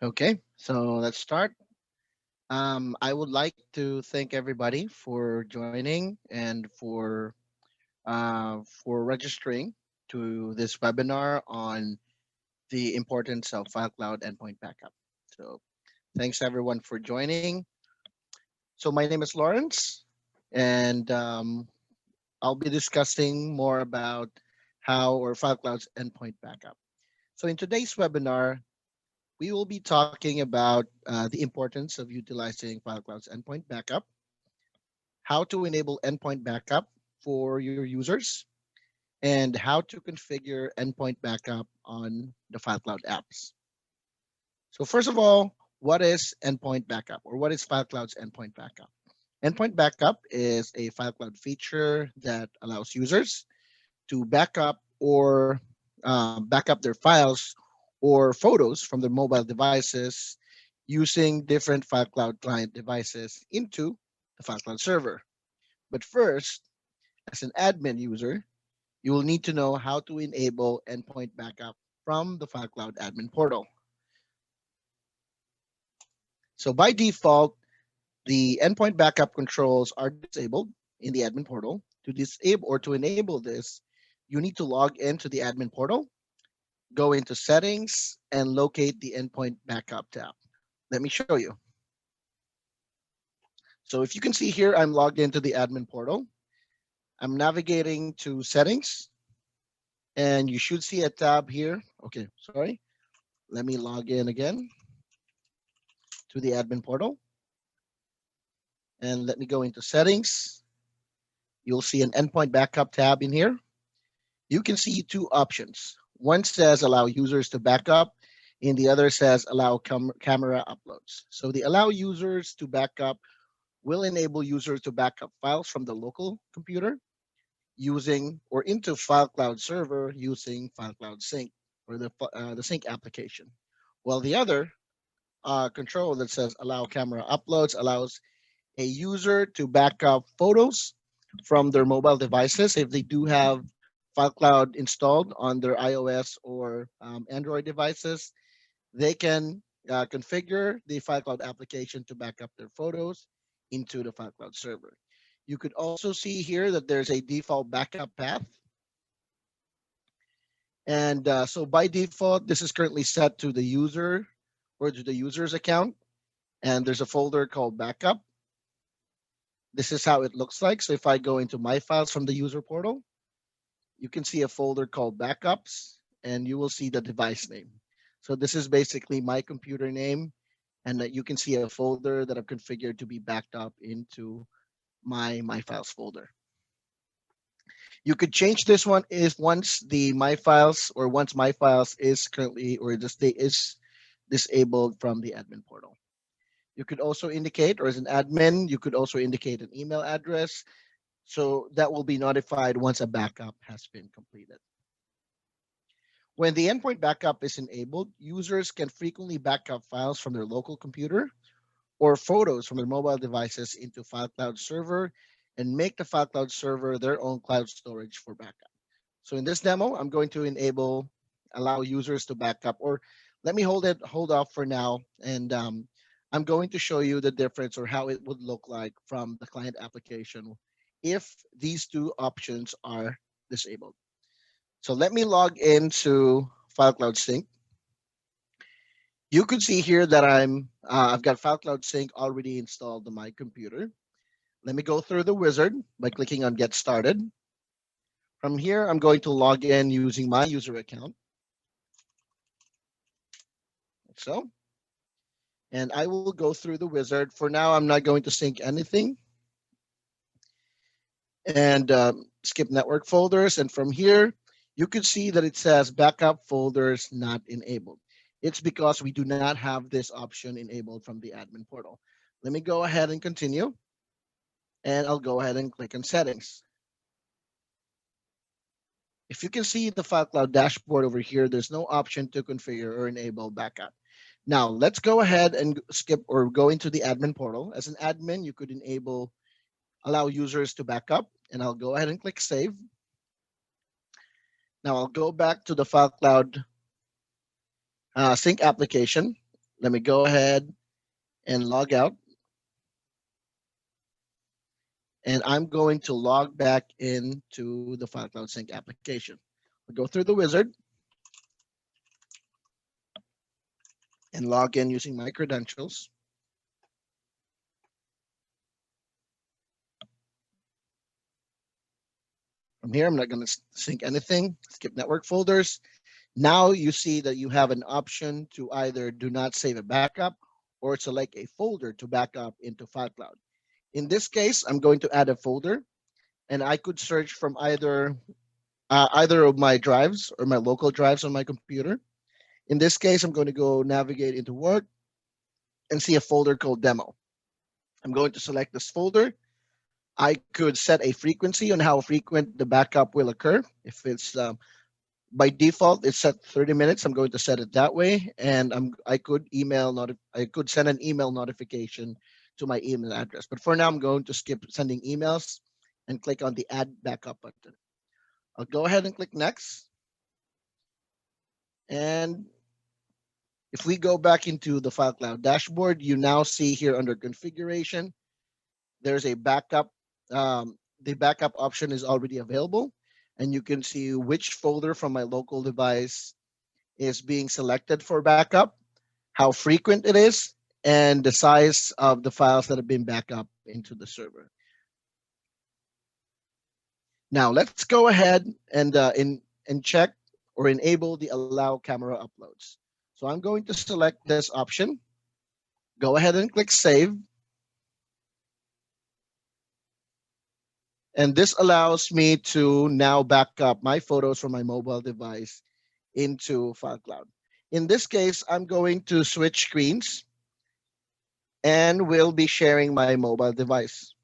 Okay, so let's start. I would like to thank everybody for joining and for registering to this webinar on the importance of FileCloud Endpoint Backup. So thanks everyone for joining. So my name is Lawrence, and I'll be discussing more about how or FileCloud's Endpoint Backup. So in today's webinar, we will be talking about the importance of utilizing FileCloud's endpoint backup, how to enable endpoint backup for your users, and how to configure endpoint backup on the FileCloud apps. So first of all, what is endpoint backup or what is FileCloud's endpoint backup? Endpoint backup is a FileCloud feature that allows users to back up their files or photos from their mobile devices using different FileCloud client devices into the FileCloud server. But first, as an admin user, you will need to know how to enable endpoint backup from the FileCloud admin portal. So by default, the endpoint backup controls are disabled in the admin portal. To disable or to enable this, you need to log into the admin portal, go into settings, and locate the endpoint backup tab. Let me show you. So if you can see here, I'm logged into the admin portal. I'm navigating to settings, and you should see a tab here. Okay, sorry. Let me log in again to the admin portal, and let me go into settings. You'll see an endpoint backup tab in here. You can see two options. One says allow users to back up, and the other says allow camera uploads. So the allow users to back up will enable users to back up files from the local computer using or into FileCloud server using FileCloud Sync or the Sync application. While the other control that says allow camera uploads allows a user to back up photos from their mobile devices if they do have FileCloud installed on their iOS or Android devices. They can configure the FileCloud application to back up their photos into the FileCloud server. You could also see here that there's a default backup path. And so by default, this is currently set to the user or to the user's account. And there's a folder called backup. This is how it looks like. So if I go into my files from the user portal, you can see a folder called backups and you will see the device name. So this is basically my computer name, and that you can see a folder that I've configured to be backed up into my files folder. You could change this one if once the my files or once my files is currently or the state is disabled from the admin portal. You could also indicate, or as an admin, you could also indicate an email address. So that will be notified once a backup has been completed. When the endpoint backup is enabled, users can frequently back up files from their local computer or photos from their mobile devices into FileCloud server and make the FileCloud server their own cloud storage for backup. So in this demo, I'm going to allow users to back up, or let me hold off for now, and I'm going to show you the difference or how it would look like from the client application if these two options are disabled. So let me log into FileCloud Sync. You could see here that I've got FileCloud Sync already installed on my computer. Let me go through the wizard by clicking on Get Started. From here, I'm going to log in using my user account. Like so. And I will go through the wizard. For now, I'm not going to sync anything. And skip network folders. And from here, you can see that it says backup folders not enabled. It's because we do not have this option enabled from the admin portal. Let me go ahead and continue. And I'll go ahead and click on settings. If you can see the FileCloud dashboard over here, there's no option to configure or enable backup. Now let's go ahead and skip or go into the admin portal. As an admin, you could allow users to back up, and I'll go ahead and click save. Now I'll go back to the FileCloud Sync application. Let me go ahead and log out. And I'm going to log back into the FileCloud Sync application. I'll go through the wizard and log in using my credentials. From here, I'm not going to sync anything, skip network folders. Now you see that you have an option to either do not save a backup or select a folder to back up into FileCloud. In this case, I'm going to add a folder, and I could search from either of my drives or my local drives on my computer. In this case, I'm going to go navigate into work and see a folder called demo. I'm going to select this folder. I could set a frequency on how frequent the backup will occur. If it's by default, it's set 30 minutes. I'm going to set it that way, and I could I could send an email notification to my email address. But for now, I'm going to skip sending emails and click on the Add Backup button. I'll go ahead and click Next. And if we go back into the FileCloud dashboard, you now see here under Configuration, there's a backup. The backup option is already available, and you can see which folder from my local device is being selected for backup, how frequent it is, and the size of the files that have been backed up into the server. Now let's go ahead and check or enable the allow camera uploads. So I'm going to select this option, go ahead and click save. And this allows me to now back up my photos from my mobile device into FileCloud. In this case, I'm going to switch screens and will be sharing my mobile device.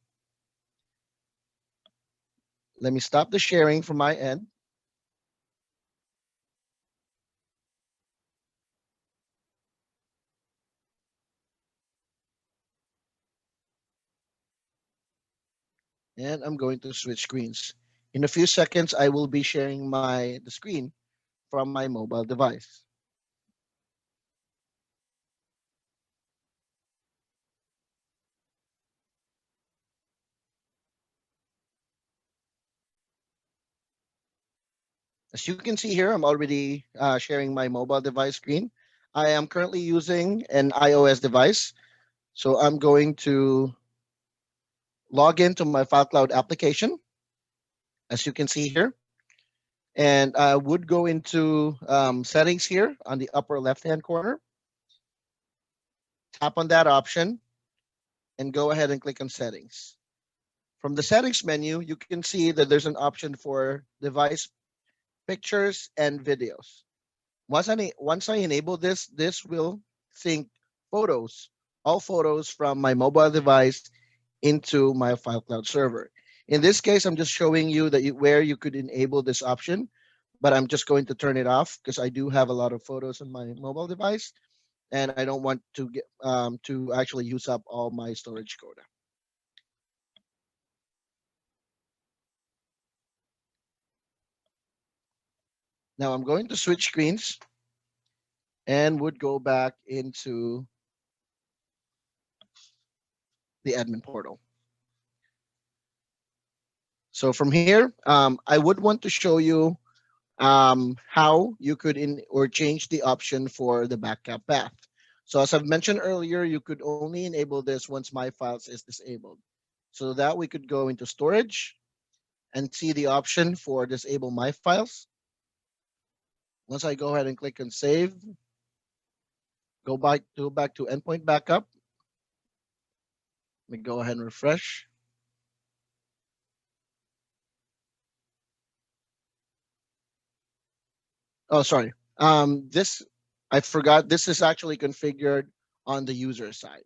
Let me stop the sharing from my end. And I'm going to switch screens. In a few seconds, I will be sharing the screen from my mobile device. As you can see here, I'm already sharing my mobile device screen. I am currently using an iOS device. So I'm going to log into my FileCloud application, as you can see here. And I would go into settings here on the upper left-hand corner. Tap on that option and go ahead and click on settings. From the settings menu, you can see that there's an option for device pictures and videos. Once I enable this, this will sync photos, all photos from my mobile device into my FileCloud server. In this case, I'm just showing you where you could enable this option, but I'm just going to turn it off because I do have a lot of photos on my mobile device, and I don't want to actually use up all my storage quota. Now I'm going to switch screens and would go back into the admin portal. So from here, I would want to show you how you could change the option for the backup path. So as I've mentioned earlier, you could only enable this once My Files is disabled. So that we could go into storage and see the option for disable My Files. Once I go ahead and click on save, go back to endpoint backup. Let me go ahead and refresh. Oh, sorry. This I forgot. This is actually configured on the user side.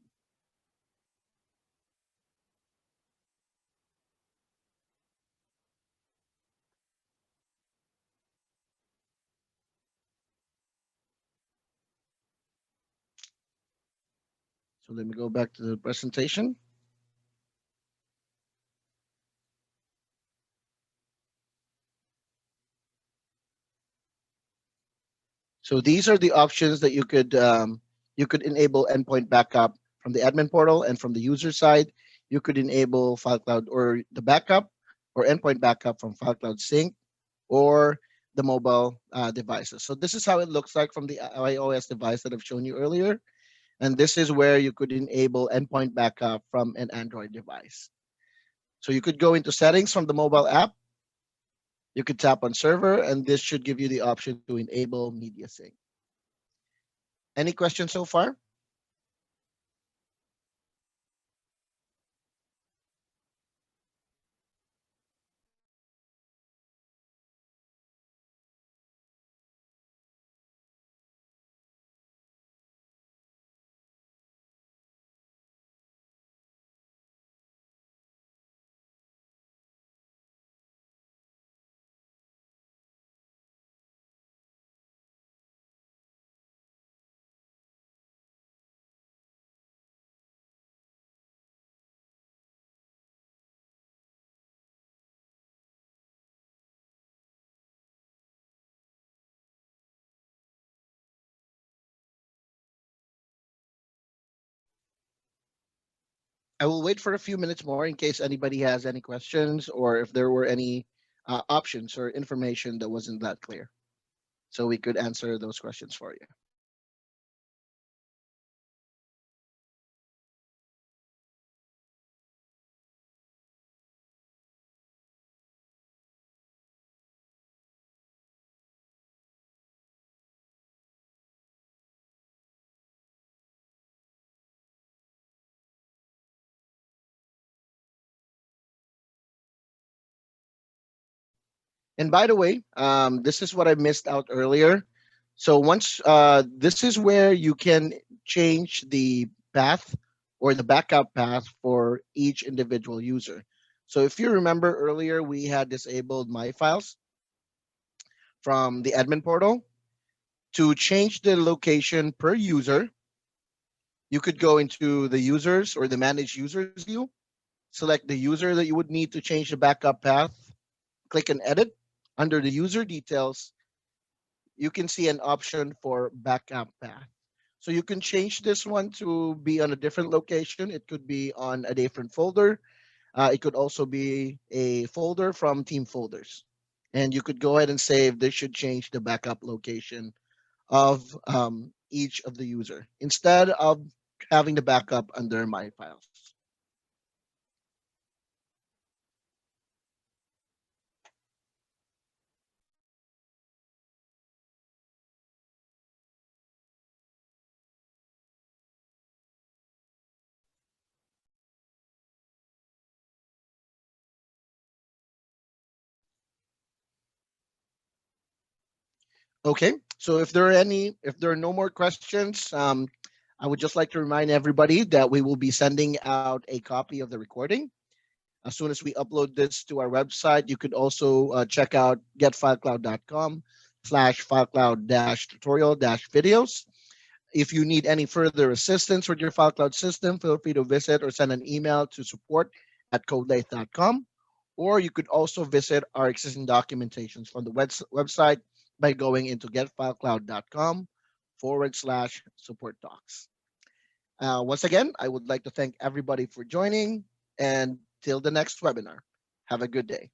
So let me go back to the presentation. So these are the options that you could you could enable endpoint backup from the admin portal, and from the user side, you could enable FileCloud or the backup or endpoint backup from FileCloud Sync or the mobile devices. So this is how it looks like from the iOS device that I've shown you earlier. And this is where you could enable endpoint backup from an Android device. So you could go into settings from the mobile app. You could tap on server, and this should give you the option to enable media sync. Any questions so far? I will wait for a few minutes more in case anybody has any questions or if there were any options or information that wasn't that clear. So we could answer those questions for you. And by the way, this is what I missed out earlier. So once this is where you can change the path or the backup path for each individual user. So if you remember earlier, we had disabled my files from the admin portal. To change the location per user, you could go into the users or the manage users view, select the user that you would need to change the backup path, click and edit. Under the user details, you can see an option for backup path. So you can change this one to be on a different location. It could be on a different folder. It could also be a folder from team folders. And you could go ahead and save. This should change the backup location of each of the user instead of having the backup under my files. Okay, so if there are no more questions, I would just like to remind everybody that we will be sending out a copy of the recording as soon as we upload this to our website. You could also check out getfilecloud.com/filecloud tutorial videos. If you need any further assistance with your FileCloud system, feel free to visit or send an email to support@codelate.com. Or you could also visit our existing documentations from the website by going into getfilecloud.com/support docs. Once again, I would like to thank everybody for joining, and till the next webinar. Have a good day.